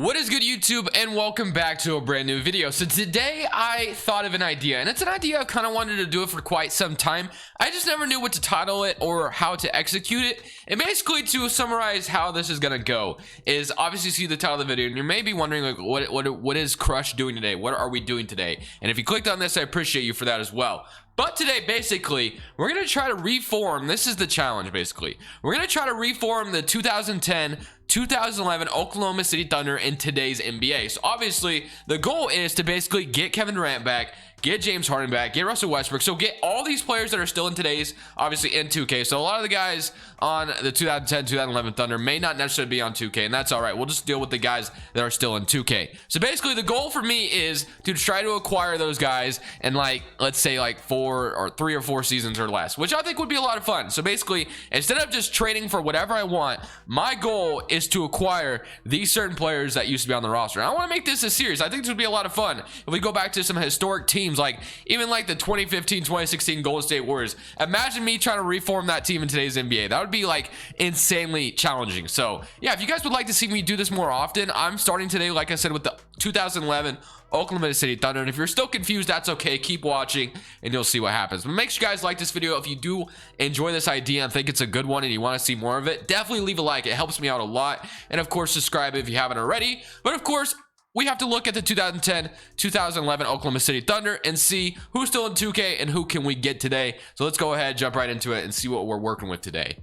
What is good, YouTube, and welcome back to a brand new video. So today I thought of an idea, and it's an idea I've kind of wanted to do it for quite some time. I just never knew what to title it or how to execute it. And basically, to summarize how this is gonna go is obviously see the title of the video, and you may be wondering like what is Crush doing today? What are we doing today? And if you clicked on this, I appreciate you for that as well. But today, basically, we're going to try to reform. This is the challenge, basically. We're going to try to reform the 2010-2011 Oklahoma City Thunder in today's NBA. So, obviously, the goal is to basically get Kevin Durant back, get James Harden back, get Russell Westbrook. So, get all these players that are still in today's, obviously, in 2K. So, a lot of the guys on the 2010-2011 Thunder may not necessarily be on 2K, and that's all right. We'll just deal with the guys that are still in 2K. So, basically, the goal for me is to try to acquire those guys in, like, let's say, like, 3 or 4 seasons or less, which I think would be a lot of fun. So basically, instead of just trading for whatever I want, my goal is to acquire these certain players that used to be on the roster. And I want to make this a series. I think this would be a lot of fun if we go back to some historic teams, like even like the 2015-2016 Golden State Warriors. Imagine me trying to reform that team in today's NBA. That would be like insanely challenging. So yeah, if you guys would like to see me do this more often, I'm starting today, like I said, with the 2011 Oklahoma City Thunder. And if you're still confused, that's okay. Keep watching and you'll see what happens. But make sure you guys like this video. If you do enjoy this idea and think it's a good one and you want to see more of it, definitely leave a like. It helps me out a lot. And of course, subscribe if you haven't already. But of course, we have to look at the 2010-2011 Oklahoma City Thunder and see who's still in 2K and who can we get today. So let's go ahead, jump right into it and see what we're working with today.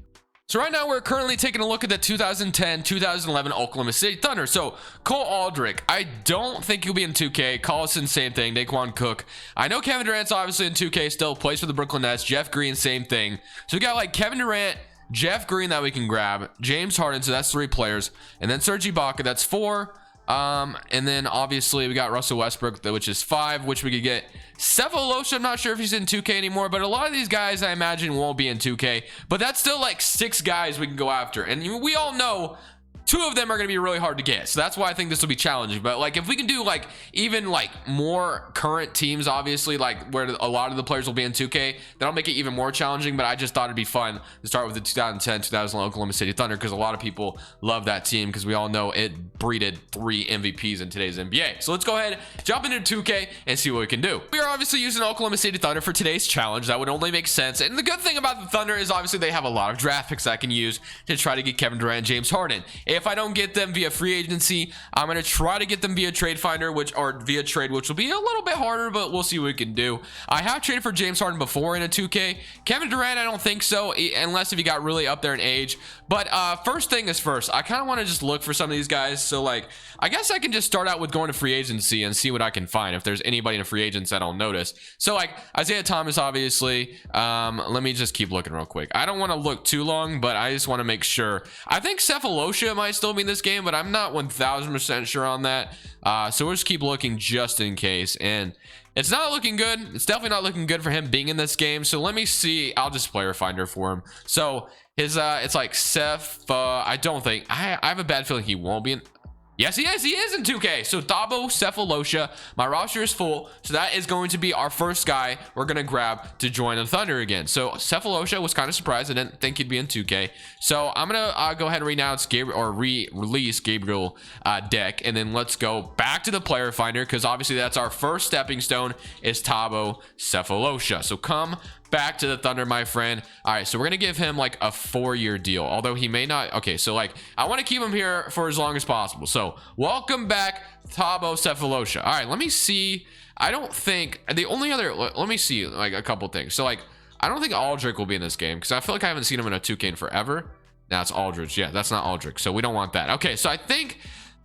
So right now we're currently taking a look at the 2010-2011 Oklahoma City Thunder. So Cole Aldrich, I don't think he'll be in 2K. Collison, same thing. Daquan Cook. I know Kevin Durant's obviously in 2K still, plays for the Brooklyn Nets. Jeff Green, same thing. So we got like Kevin Durant, Jeff Green that we can grab, James Harden, so that's 3 players, and then Serge Ibaka, that's 4. And then obviously we got Russell Westbrook, which is 5, which we could get. Sefolosha, I'm not sure if he's in 2K anymore, but a lot of these guys I imagine won't be in 2K, but that's still like 6 guys we can go after, and we all know 2 of them are going to be really hard to get. So that's why I think this will be challenging. But like if we can do like even like more current teams, obviously, like where a lot of the players will be in 2K, that'll make it even more challenging. But I just thought it'd be fun to start with the 2010-2011 Oklahoma City Thunder, because a lot of people love that team, because we all know it breeded 3 MVPs in today's NBA. So let's go ahead, jump into 2K and see what we can do. We are obviously using Oklahoma City Thunder for today's challenge. That would only make sense. And the good thing about the Thunder is obviously they have a lot of draft picks I can use to try to get Kevin Durant and James Harden. If I don't get them via free agency, I'm going to try to get them via trade finder, which will be a little bit harder, but we'll see what we can do. I have traded for James Harden before in a 2K. Kevin Durant, I don't think so, unless if he got really up there in age. But first thing is first, I kind of want to just look for some of these guys. So like, I guess I can just start out with going to free agency and see what I can find, if there's anybody in free agents that I'll notice. So like Isaiah Thomas, obviously. Let me just keep looking real quick. I don't want to look too long, but I just want to make sure. I think Sefolosha might still be in this game, but I'm not 1000% sure on that. So we'll just keep looking just in case. And it's not looking good. It's definitely not looking good for him being in this game. So let me see. I'll just player finder for him. So his it's like I don't think I have a bad feeling he won't be in. Yes, he is. He is in 2K. So Thabo, Sefolosha. My roster is full. So that is going to be our first guy we're going to grab to join the Thunder again. So Sefolosha, was kind of surprised. I didn't think he'd be in 2K. So I'm going to go ahead and renounce Gabriel, or release Gabriel deck. And then let's go back to the player finder, because obviously that's our first stepping stone is Thabo, Sefolosha. So come back to the Thunder, my friend. All right, so we're gonna give him like a 4-year deal, although he may not. Okay, so like I want to keep him here for as long as possible. So welcome back, Thabo, Sefolosha. All right, let me see. I don't think the only other, let me see like a couple things. So like I don't think Aldrich will be in this game, because I feel like I haven't seen him in a 2K in forever. That's Aldrich. Yeah, that's not Aldrich, so we don't want that. Okay, so I think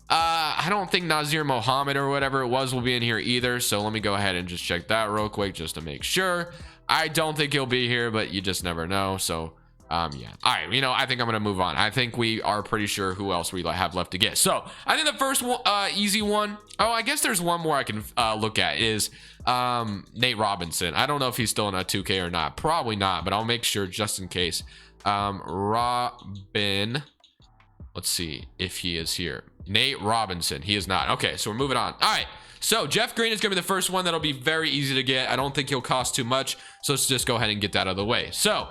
I don't think Nazir Mohammed or whatever it was will be in here either. So let me go ahead and just check that real quick just to make sure. I don't think he'll be here, but you just never know. So yeah. All right, I think I'm gonna move on. I think we are pretty sure who else we have left to get. So I think the first one, easy one. Oh, I guess there's one more I can look at, is Nate Robinson. I don't know if he's still in a 2K or not. Probably not, but I'll make sure just in case. Robin, let's see if he is here. Nate Robinson, he is not. Okay, so we're moving on. All right, so Jeff Green is gonna be the first one. That'll be very easy to get. I don't think he'll cost too much, so let's just go ahead and get that out of the way. So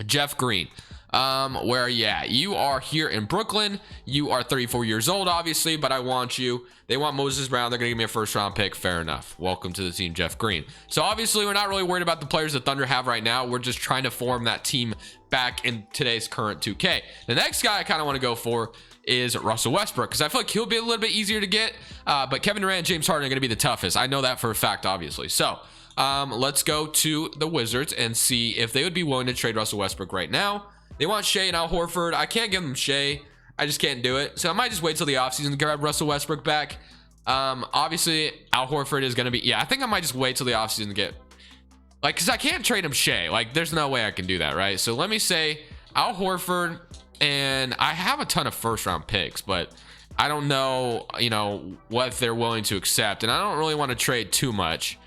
Jeff Green, where, yeah, you are here in Brooklyn. You are 34 years old, obviously, but I want you. They want Moses Brown. They're going to give me a first-round pick. Fair enough. Welcome to the team, Jeff Green. So, obviously, we're not really worried about the players the Thunder have right now. We're just trying to form that team back in today's current 2K. The next guy I kind of want to go for is Russell Westbrook, because I feel like he'll be a little bit easier to get, but Kevin Durant and James Harden are going to be the toughest. I know that for a fact, obviously. So, let's go to the Wizards and see if they would be willing to trade Russell Westbrook right now. They want Shea and Al Horford. I can't give them Shea. I just can't do it. So I might just wait till the offseason to grab Russell Westbrook back. Obviously, Al Horford is going to be... Yeah, I think I might just wait till the offseason to get... Like, because I can't trade him Shea. Like, there's no way I can do that, right? So let me say Al Horford, and I have a ton of first-round picks, but I don't know, you know, what they're willing to accept, and I don't really want to trade too much.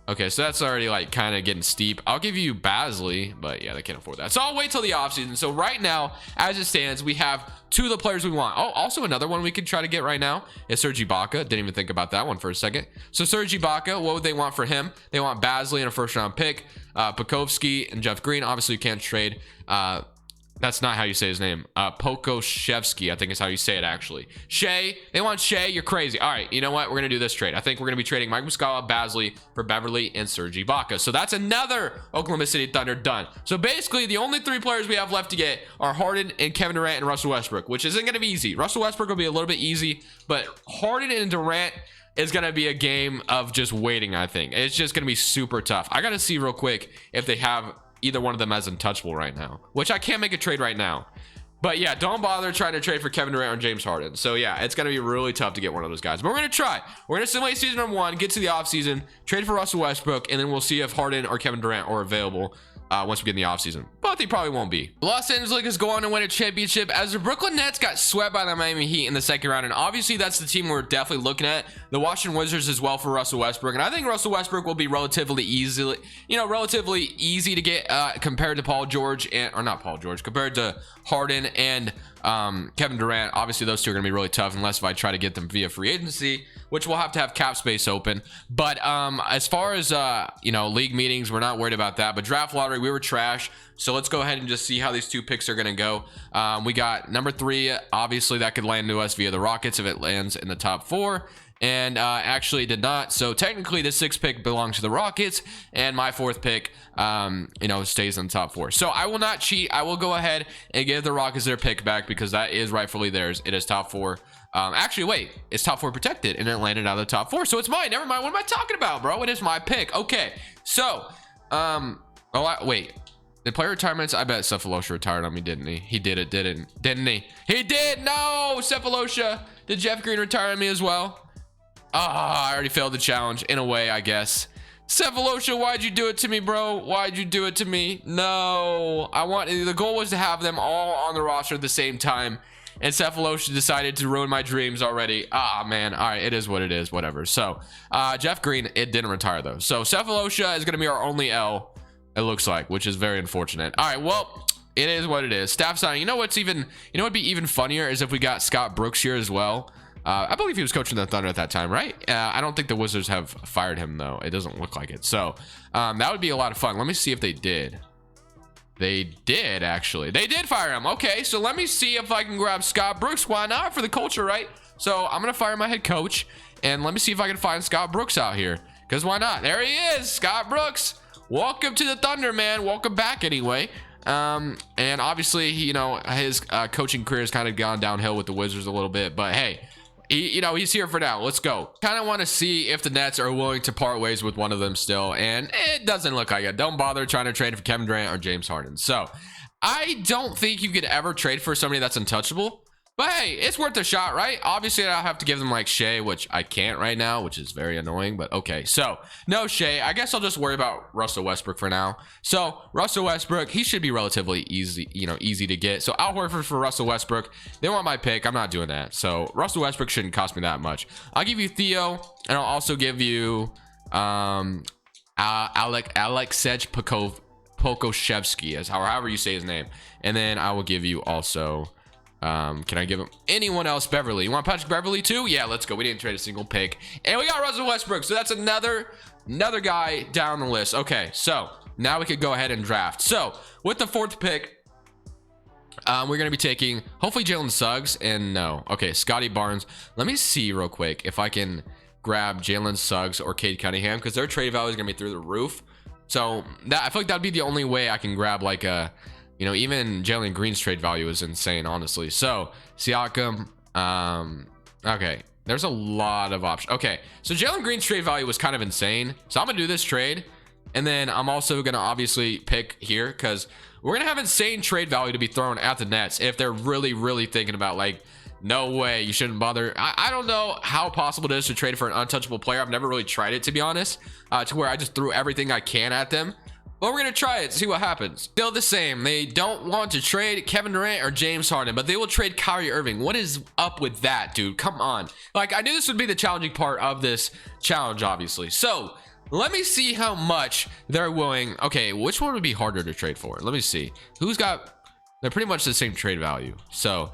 Okay, so that's already like kind of getting steep. I'll give you Basley, but yeah, they can't afford that. So I'll wait till the offseason. So right now, as it stands, we have two of the players we want. Oh, also another one we could try to get right now is Serge Ibaka. Didn't even think about that one for a second. So Serge Ibaka, what would they want for him? They want Basley and a first-round pick, Pekovsky and Jeff Green. Obviously, you can't trade. That's not how you say his name. Pokoshevsky, I think is how you say it, actually. Shea, they want Shea. You're crazy. All right, you know what? We're going to do this trade. I think we're going to be trading Mike Muscala, Basley for Beverly and Serge Ibaka. So that's another Oklahoma City Thunder done. So basically, the only three players we have left to get are Harden and Kevin Durant and Russell Westbrook, which isn't going to be easy. Russell Westbrook will be a little bit easy, but Harden and Durant is going to be a game of just waiting, I think. It's just going to be super tough. I got to see real quick if they have either one of them as untouchable right now, which I can't make a trade right now. But yeah, don't bother trying to trade for Kevin Durant or James Harden. So yeah, it's going to be really tough to get one of those guys. But we're going to try. We're going to simulate season number 1, get to the offseason, trade for Russell Westbrook, and then we'll see if Harden or Kevin Durant are available once we get in the offseason. But they probably won't be. Los Angeles Lakers go on to win a championship as the Brooklyn Nets got swept by the Miami Heat in the second round. And obviously that's the team we're definitely looking at. The Washington Wizards as well for Russell Westbrook. And I think Russell Westbrook will be relatively easy to get compared to Paul George compared to Harden and Kevin Durant. Obviously those two are going to be really tough unless if I try to get them via free agency, which we'll have to have cap space open. But as far as league meetings, we're not worried about that. But draft lottery, we were trash. So let's go ahead and just see how these two picks are going to go. We got number 3, obviously that could land to us via the Rockets if it lands in the top 4. And actually did not. So technically the 6th pick belongs to the Rockets, and my 4th pick stays in the top 4. So I will not cheat. I will go ahead and give the Rockets their pick back because that is rightfully theirs. It is top 4. Actually, wait, it's top 4 protected, and it landed out of the top 4, so it's mine. Never mind. What am I talking about, bro? It is my pick. Okay, so wait, the player retirements. I bet Sefolosha retired on me, didn't he? He did it, didn't he? He did. No, Sefolosha. Did Jeff Green retire on me as well? I already failed the challenge in a way, I guess. Sefolosha, why'd you do it to me, bro? Why'd you do it to me? No, the goal was to have them all on the roster at the same time, and Sefolosha decided to ruin my dreams already. Man. All right, it is what it is, whatever. So Jeff Green, it didn't retire though. So Sefolosha is going to be our only L, it looks like, which is very unfortunate. All right, well, it is what it is. Staff signing. You know what'd be even funnier is if we got Scott Brooks here as well. I believe he was coaching the Thunder at that time, right? I don't think the Wizards have fired him, though. It doesn't look like it. So that would be a lot of fun. Let me see if they did. They did, actually. They did fire him. Okay, so let me see if I can grab Scott Brooks. Why not? For the culture, right? So I'm going to fire my head coach, and let me see if I can find Scott Brooks out here. Because why not? There he is, Scott Brooks. Welcome to the Thunder, man. Welcome back, anyway. And obviously, his coaching career has kind of gone downhill with the Wizards a little bit. But, hey, he's here for now. Let's go. Kind of want to see if the Nets are willing to part ways with one of them still, and it doesn't look like it. Don't bother trying to trade for Kevin Durant or James Harden. So I don't think you could ever trade for somebody that's untouchable, but hey, it's worth a shot, right? Obviously I'll have to give them like Shea, which I can't right now, which is very annoying, but okay. So no Shea. I guess I'll just worry about Russell Westbrook for now. So Russell Westbrook, he should be relatively easy, easy to get. So Al Horford for Russell Westbrook. They want my pick. I'm not doing that. So Russell Westbrook shouldn't cost me that much. I'll give you Theo, and I'll also give you Alex Sej Pokoshevsky, as however you say his name. And then I will give you also can I give him anyone else? Beverly. You want Patrick Beverly too? Yeah, let's go. We didn't trade a single pick, and we got Russell Westbrook, so that's another guy down the list. Okay, so now we could go ahead and draft. So with the 4th pick, We're gonna be taking hopefully Jalen Suggs and no, okay, Scotty Barnes. Let me see real quick if I can grab Jalen Suggs or Cade Cunningham, because their trade value is gonna be through the roof. So that, I feel like that'd be the only way I can grab like a, you know, even Jalen Green's trade value is insane, honestly. So Siakam, okay, there's a lot of options. Okay, so Jalen Green's trade value was kind of insane, so I'm gonna do this trade, and then I'm also gonna obviously pick here because we're gonna have insane trade value to be thrown at the Nets if they're really thinking about like, no way, you shouldn't bother. I don't know how possible it is to trade for an untouchable player. I've never really tried it, to be honest, to where I just threw everything I can at them. But we're gonna try it, see what happens. Still the same. They don't want to trade Kevin Durant or James Harden, but they will trade Kyrie Irving. What is up with that, dude? Come on. Like, I knew this would be the challenging part of this challenge, obviously. So let me see how much they're willing. Okay, which one would be harder to trade for? Let me see. Who's got, they're pretty much the same trade value. So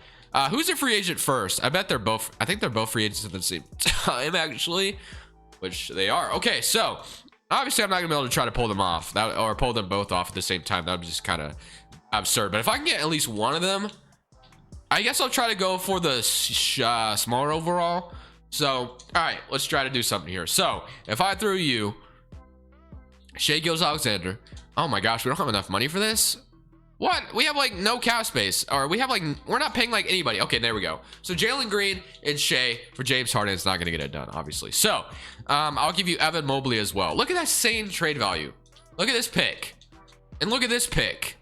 who's a free agent first? I bet they're both, I think they're both free agents at the same time, actually, which they are. Okay, so obviously I'm not gonna be able to try to pull them off, that, or pull them both off at the same time. That would be just kind of absurd. But if I can get at least one of them, I guess I'll try to go for the smaller overall. So, all right, let's try to do something here. So if I threw you Shai Gilgeous-Alexander, oh my gosh, we don't have enough money for this. What? We have like no cap space, or we have like, we're not paying like anybody. Okay, there we go. So Jalen Green and Shai for James Harden. It's not gonna get it done, obviously. So I'll give you Evan Mobley as well. Look at that same trade value. Look at this pick, and look at this pick.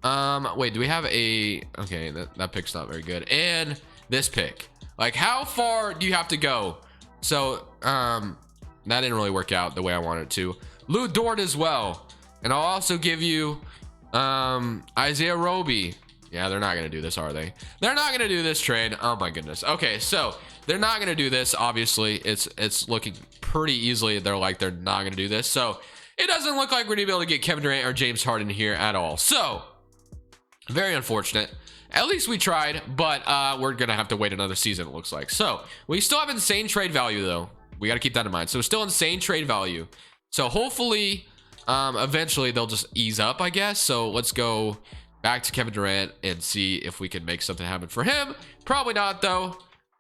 Wait, do we have a, okay, that pick's not very good. And this pick, like, how far do you have to go? So that didn't really work out the way I wanted it to. Lou Dort as well, and I'll also give you Isaiah Roby. Yeah, they're not gonna do this, are they? They're not gonna do this trade. Oh my goodness. Okay, so they're not gonna do this. Obviously, it's looking pretty easily. They're not gonna do this. So it doesn't look like we're gonna be able to get Kevin Durant or James Harden here at all. So very unfortunate. At least we tried, but we're gonna have to wait another season, it looks like. So we still have insane trade value, though. We got to keep that in mind. So still insane trade value. So hopefully eventually they'll just ease up, I guess. So let's go back to Kevin Durant and see if we can make something happen for him. Probably not, though.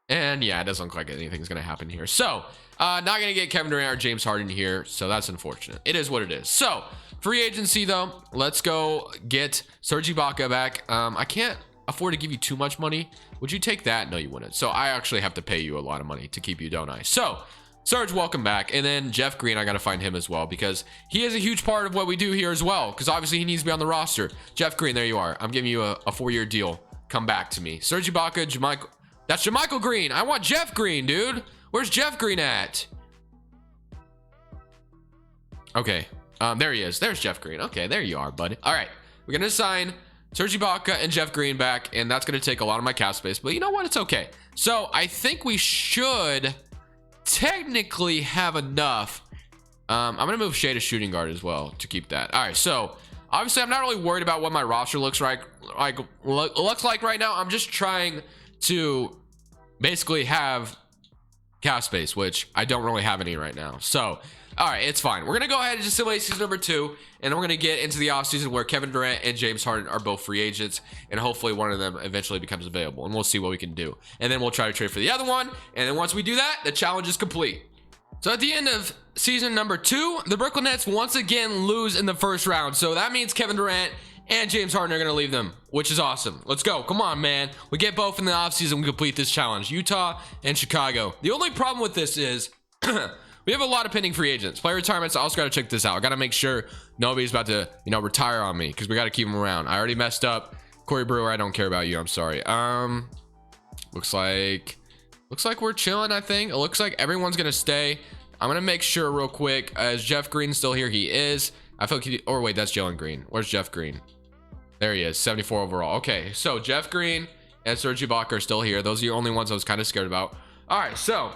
And yeah, it doesn't look like anything's gonna happen here. So not gonna get Kevin Durant or James Harden here, so that's unfortunate. It is what it is. So free agency, though, let's go get Serge Ibaka back. I can't afford to give you too much money. Would you take that? No, you wouldn't. So I actually have to pay you a lot of money to keep you, don't I? So Serge, welcome back. And then Jeff Green, I gotta find him as well, because he is a huge part of what we do here as well, because obviously he needs to be on the roster. Jeff Green, there you are. I'm giving you a 4-year deal. Come back to me. Serge Ibaka, JaMychal. That's JaMychal Green. I want Jeff Green, dude. Where's Jeff Green at? Okay, there he is. There's Jeff Green. Okay, there you are, buddy. All right, we're gonna sign Serge Ibaka and Jeff Green back, and that's gonna take a lot of my cap space, but you know what? It's okay. So I think we should technically have enough. I'm gonna move Shai to shooting guard as well to keep that. All right, so obviously I'm not really worried about what my roster looks like right now. I'm just trying to basically have cap space, which I don't really have any right now. So all right, it's fine. We're gonna go ahead and just simulate season number 2, and we're gonna get into the offseason where Kevin Durant and James Harden are both free agents, and hopefully one of them eventually becomes available, and we'll see what we can do. And then we'll try to trade for the other one, and then once we do that, the challenge is complete. So at the end of season number 2, the Brooklyn Nets once again lose in the first round. So that means Kevin Durant and James Harden are gonna leave them, which is awesome. Let's go. Come on, man. We get both in the offseason, we complete this challenge. Utah and Chicago. The only problem with this is we have a lot of pending free agents. Player retirements, I also got to check this out. I got to make sure nobody's about to, retire on me, because we got to keep them around. I already messed up. Corey Brewer, I don't care about you. I'm sorry. Looks like we're chilling, I think. It looks like everyone's going to stay. I'm going to make sure real quick. Is Jeff Green still here? He is. I feel like or wait, that's Jalen Green. Where's Jeff Green? There he is, 74 overall. Okay, so Jeff Green and Serge Ibaka are still here. Those are the only ones I was kind of scared about. All right, so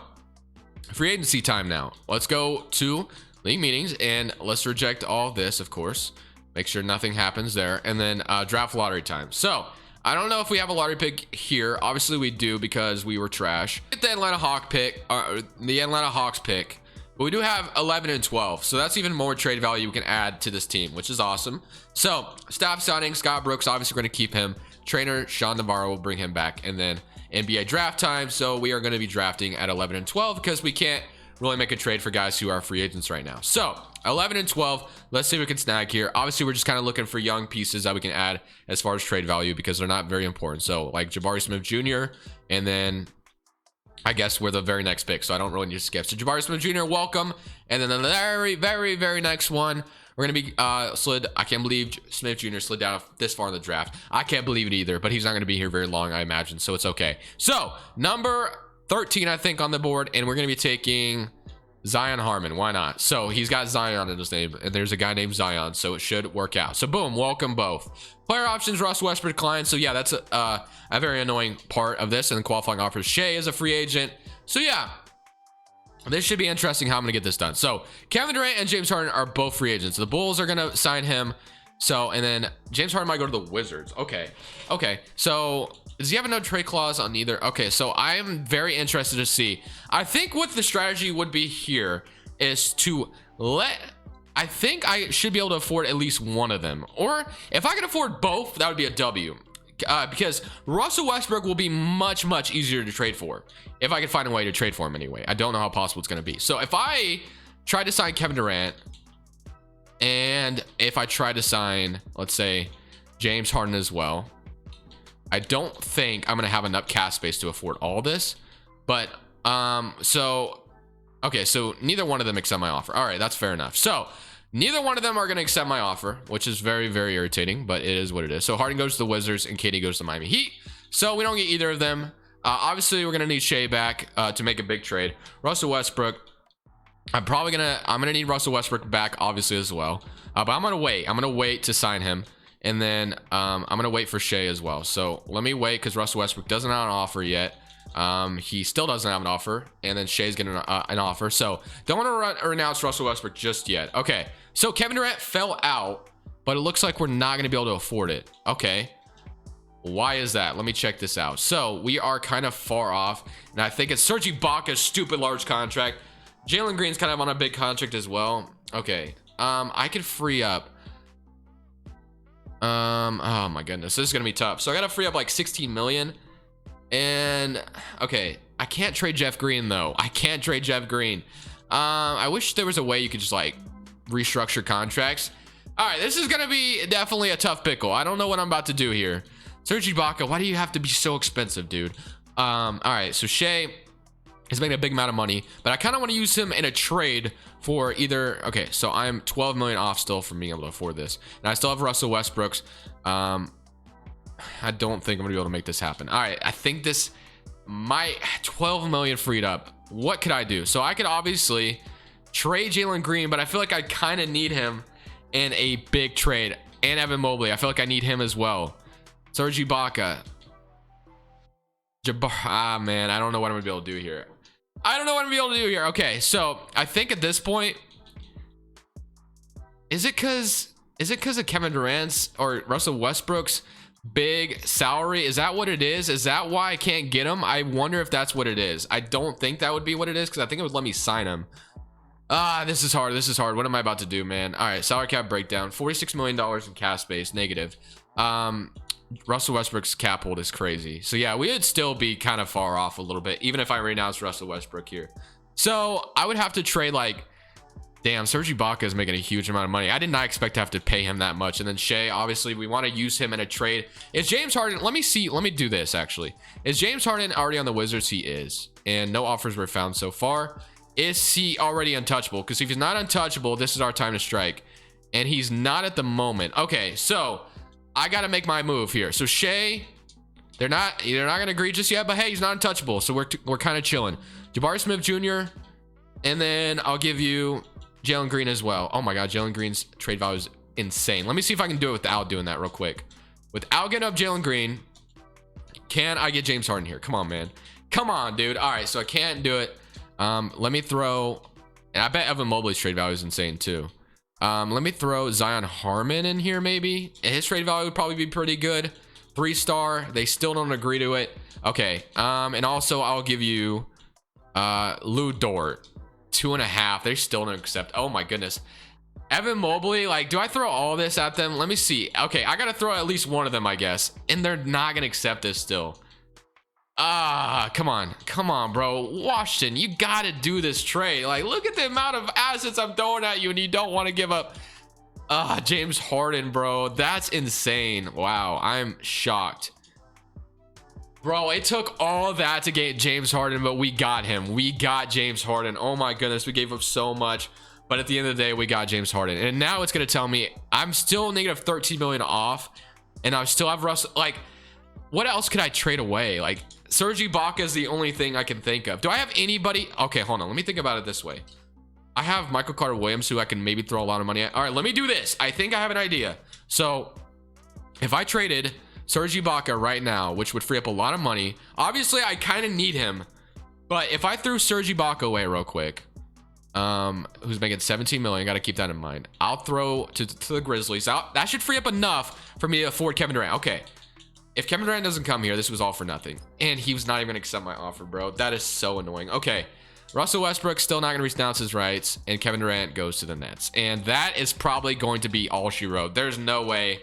free agency time now. Let's go to league meetings and let's reject all of this, of course. Make sure nothing happens there. And then draft lottery time. So I don't know if we have a lottery pick here. Obviously we do, because we were trash. Get the Atlanta Hawks pick. But we do have 11 and 12, so that's even more trade value we can add to this team, which is awesome. So staff signing, Scott Brooks, obviously we're going to keep him. Trainer Sean Navarro will bring him back, and then NBA draft time. So we are going to be drafting at 11 and 12 because we can't really make a trade for guys who are free agents right now. So 11 and 12, let's see what we can snag here. Obviously we're just kind of looking for young pieces that we can add as far as trade value because they're not very important. So like Jabari Smith Jr. and then I guess we're the very next pick, so I don't really need to skip. So Jabari Smith Jr., welcome. And then the very next one, we're going to be slid. I can't believe Smith Jr. slid down this far in the draft. I can't believe it either, but he's not going to be here very long, I imagine, so it's okay. So number 13, I think, on the board, and we're going to be taking Zion Harmon. Why not? So he's got Zion in his name, and there's a guy named Zion, so it should work out. So boom, welcome both. Player options, Russell Westbrook declined. So yeah, that's a very annoying part of this. And then qualifying offers, Shea is a free agent. So yeah, this should be interesting how I'm gonna get this done. So Kevin Durant and James Harden are both free agents. The Bulls are gonna sign him. So, and then James Harden might go to the Wizards. Okay. So does he have a no trade clause on either? Okay, so I am very interested to see. I think what the strategy would be here is to I think I should be able to afford at least one of them. Or if I could afford both, that would be a W. Because Russell Westbrook will be much easier to trade for. If I could find a way to trade for him anyway. I don't know how possible it's going to be. So if I try to sign Kevin Durant, and if I try to sign, let's say, James Harden as well, I don't think I'm going to have enough cap space to afford all this. But, okay, so neither one of them accept my offer. All right, that's fair enough. So neither one of them are going to accept my offer, which is very irritating, but it is what it is. So Harden goes to the Wizards and KD goes to Miami Heat. So we don't get either of them. Obviously, we're going to need Shea back to make a big trade. Russell Westbrook, I'm going to need Russell Westbrook back, obviously, as well. But I'm going to wait. I'm going to wait to sign him. And then I'm going to wait for Shea as well. So let me wait because Russell Westbrook doesn't have an offer yet. He still doesn't have an offer. And then Shea's getting an offer. So don't want to renounce Russell Westbrook just yet. Okay. So Kevin Durant fell out, but it looks like we're not going to be able to afford it. Okay. Why is that? Let me check this out. So we are kind of far off. And I think it's Serge Ibaka's stupid large contract. Jalen Green's kind of on a big contract as well. Okay. I could free up. Oh my goodness, this is gonna be tough. So I gotta free up like 16 million. And okay, I can't trade Jeff Green though. I can't trade Jeff Green. I wish there was a way you could just like restructure contracts. All right, this is gonna be definitely a tough pickle. I don't know what I'm about to do here. Serge Ibaka, why do you have to be so expensive, dude? All right, so Shea is making a big amount of money, but I kind of want to use him in a trade for either. Okay, so I'm 12 million off still from being able to afford this, and I still have Russell Westbrook's. I don't think I'm gonna be able to make this happen. All right, I think this might 12 million freed up. What could I do? So I could obviously trade Jalen Green, but I feel like I kind of need him in a big trade, and Evan Mobley. I feel like I need him as well. Serge Ibaka. Man, I don't know what I'm gonna be able to do here. Okay, so I think at this point, is it because of Kevin Durant's or Russell Westbrook's big salary? Is that what it is? Is that why I can't get him? I wonder if that's what it is. I don't think that would be what it is because I think it would let me sign him. This is hard. What am I about to do, man? All right, salary cap breakdown. $46 million in cap space, negative. Russell Westbrook's cap hold is crazy. So yeah, we would still be kind of far off a little bit, even if I renounce Russell Westbrook here. So I would have to trade like, damn, Serge Ibaka is making a huge amount of money. I did not expect to have to pay him that much. And then Shea, obviously, we want to use him in a trade. Is James Harden? Let me do this actually. Is James Harden already on the Wizards? He is, and no offers were found so far. Is he already untouchable? Because if he's not untouchable, this is our time to strike, and he's not at the moment. Okay, so I got to make my move here. So Shea, they're not gonna agree just yet, but hey, he's not untouchable, so we're kind of chilling. Jabari Smith Jr. and then I'll give you Jalen Green as well. Oh my god, Jalen Green's trade value is insane. Let me see if I can do it without doing that real quick. Without getting up Jalen Green, can I get James Harden here? Come on, man. Come on, dude. All right, so I can't do it. Let me throw, and I bet Evan Mobley's trade value is insane too. Let me throw Zion Harmon in here maybe. His trade value would probably be pretty good. 3-star. They still don't agree to it. Okay. And also I'll give you Lou Dort 2.5. They still don't accept. Oh my goodness. Evan Mobley, like, do I throw all this at them? Let me see. Okay, I gotta throw at least one of them, I guess, and they're not gonna accept this still. Come on, bro. Washington, you gotta do this trade. Like, look at the amount of assets I'm throwing at you, and you don't want to give up. James Harden, bro. That's insane. Wow, I'm shocked. Bro, it took all that to get James Harden, but we got him. We got James Harden. Oh my goodness, we gave up so much. But at the end of the day, we got James Harden. And now it's going to tell me I'm still negative 13 million off. And I still have Russell. Like, what else could I trade away? Like, Serge Ibaka is the only thing I can think of. Do I have anybody? Okay, hold on. Let me think about it this way. I have Michael Carter Williams, who I can maybe throw a lot of money at. All right, let me do this. I think I have an idea. So if I traded Serge Ibaka right now, which would free up a lot of money. Obviously, I kind of need him. But if I threw Serge Ibaka away real quick, who's making 17 million, got to keep that in mind. I'll throw to the Grizzlies. That should free up enough for me to afford Kevin Durant. Okay, if Kevin Durant doesn't come here, this was all for nothing, and he was not even gonna accept my offer, bro. That is so annoying. Okay, Russell Westbrook still not gonna renounce his rights, and Kevin Durant goes to the Nets, and that is probably going to be all she wrote. There's no way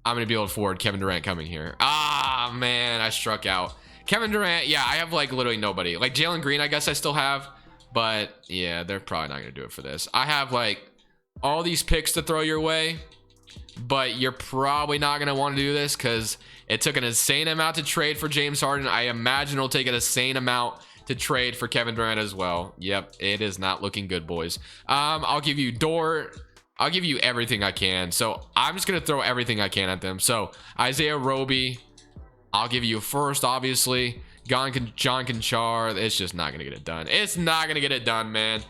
I'm gonna be able to afford Kevin Durant coming here. Man, I struck out. Kevin Durant, yeah, I have like literally nobody. Like Jalen Green, I guess I still have. But yeah, they're probably not gonna do it for this. I have like all these picks to throw your way, but you're probably not gonna want to do this because it took an insane amount to trade for James Harden. I imagine it'll take an insane amount to trade for Kevin Durant as well. Yep, it is not looking good, boys. I'll give you Dort. I'll give you everything I can. So I'm just gonna throw everything I can at them. So Isaiah Roby, I'll give you a first, obviously. John Conchar, it's just not gonna get it done. It's not gonna get it done, man.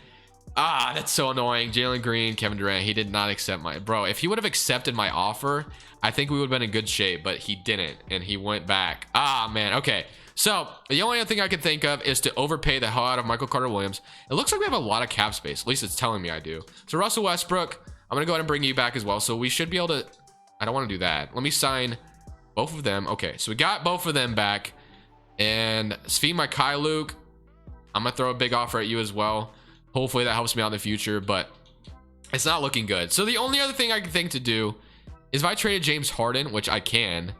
That's so annoying. Jalen Green, Kevin Durant, he did not accept my bro. If he would have accepted my offer, I think we would have been in good shape, but he didn't, and he went back. Man. Okay, so the only other thing I can think of is to overpay the hell out of Michael Carter Williams. It looks like we have a lot of cap space. At least it's telling me I do. So Russell Westbrook, I'm gonna go ahead and bring you back as well. So we should be able to. I don't want to do that. Let me sign both of them. Okay, so we got both of them back. And Svi Mikhailuk, I'm gonna throw a big offer at you as well. Hopefully that helps me out in the future, but it's not looking good. So the only other thing I can think to do is if I traded James Harden, which I can,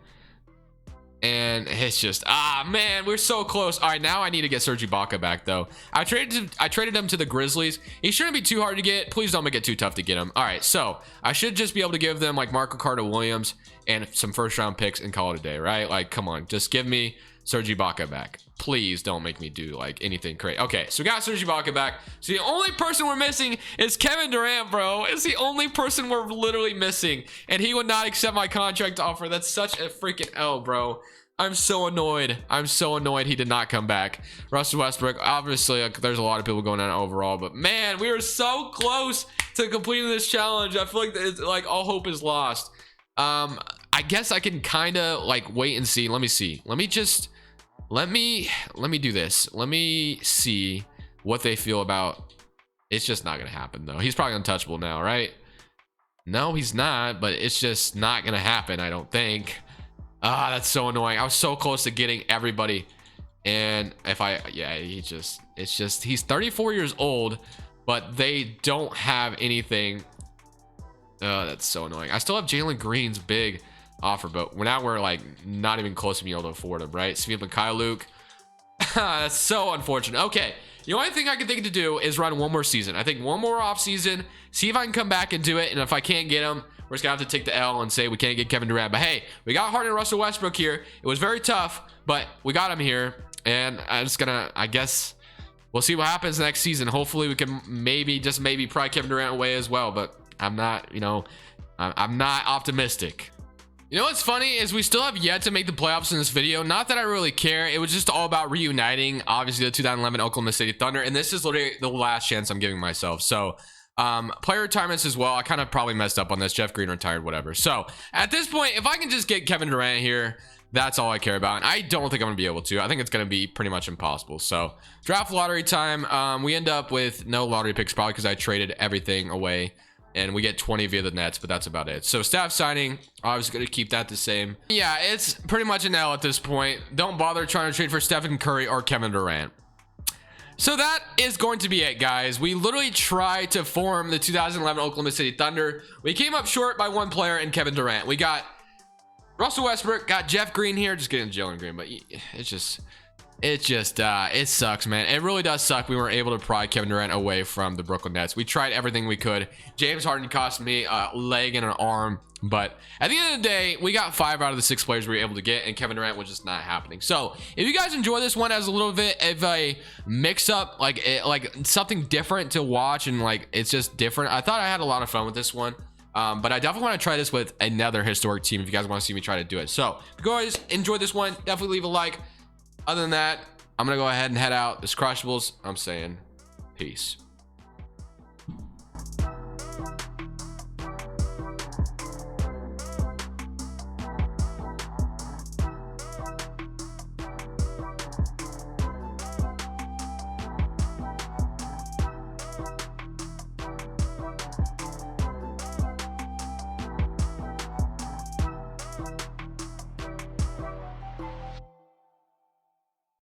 and it's just man, we're so close. All right, now I need to get Serge Ibaka back though. I traded him to the Grizzlies. He shouldn't be too hard to get. Please don't make it too tough to get him. All right, so I should just be able to give them like Michael Carter Williams and some first round picks and call it a day, right? Like, come on, just give me Serge Ibaka back. Please don't make me do like anything crazy. Okay, so we got Serge Ibaka back. So the only person we're missing is Kevin Durant, bro. It's the only person we're literally missing, and he would not accept my contract offer. That's such a freaking L, bro. I'm so annoyed. I'm so annoyed he did not come back. Russell Westbrook, obviously, like, there's a lot of people going on overall, but man, we were so close to completing this challenge. I feel like it's like all hope is lost. I guess I can kind of like wait and see. Let me see. Let me do this. Let me see what they feel about. It's just not gonna happen though. He's probably untouchable now, right? No, he's not, but it's just not gonna happen, I don't think. That's so annoying. I was so close to getting everybody, and if he's 34 years old, but they don't have anything. That's so annoying. I still have Jalen Green's big offer, but now we're like not even close to being able to afford him, right? Svi Mikhailuk. That's so unfortunate. Okay, the only thing I can think to do is run one more season. I think one more off season, see if I can come back and do it, and if I can't get him, we're just gonna have to take the L and say we can't get Kevin Durant. But hey, we got Harden and Russell Westbrook here. It was very tough, but we got him here, and I'm just gonna, I guess we'll see what happens next season. Hopefully we can maybe pry Kevin Durant away as well, but I'm not, I'm not optimistic. You know what's funny is we still have yet to make the playoffs in this video. Not that I really care. It was just all about reuniting, obviously, the 2011 Oklahoma City Thunder. And this is literally the last chance I'm giving myself. So player retirements as well. I kind of probably messed up on this. Jeff Green retired, whatever. So at this point, if I can just get Kevin Durant here, that's all I care about. And I don't think I'm going to be able to. I think it's going to be pretty much impossible. So draft lottery time. We end up with no lottery picks probably because I traded everything away. And we get 20 via the Nets, but that's about it. So staff signing, I was going to keep that the same. Yeah, it's pretty much an L at this point. Don't bother trying to trade for Stephen Curry or Kevin Durant. So that is going to be it, guys. We literally tried to form the 2011 Oklahoma City Thunder. We came up short by one player in Kevin Durant. We got Russell Westbrook, got Jeff Green here, just getting Jalen Green, but it sucks, man. It really does suck. We weren't able to pry Kevin Durant away from the Brooklyn Nets. We tried everything we could. James Harden cost me a leg and an arm, but at the end of the day, we got 5 out of the 6 players we were able to get, and Kevin Durant was just not happening. So if you guys enjoy this one as a little bit of a mix up, like something different to watch, and like it's just different, I thought I had a lot of fun with this one. But I definitely want to try this with another historic team if you guys want to see me try to do it. So if you guys enjoyed this one, definitely leave a like. Other than that, I'm gonna go ahead and head out. This Crushables, I'm saying peace.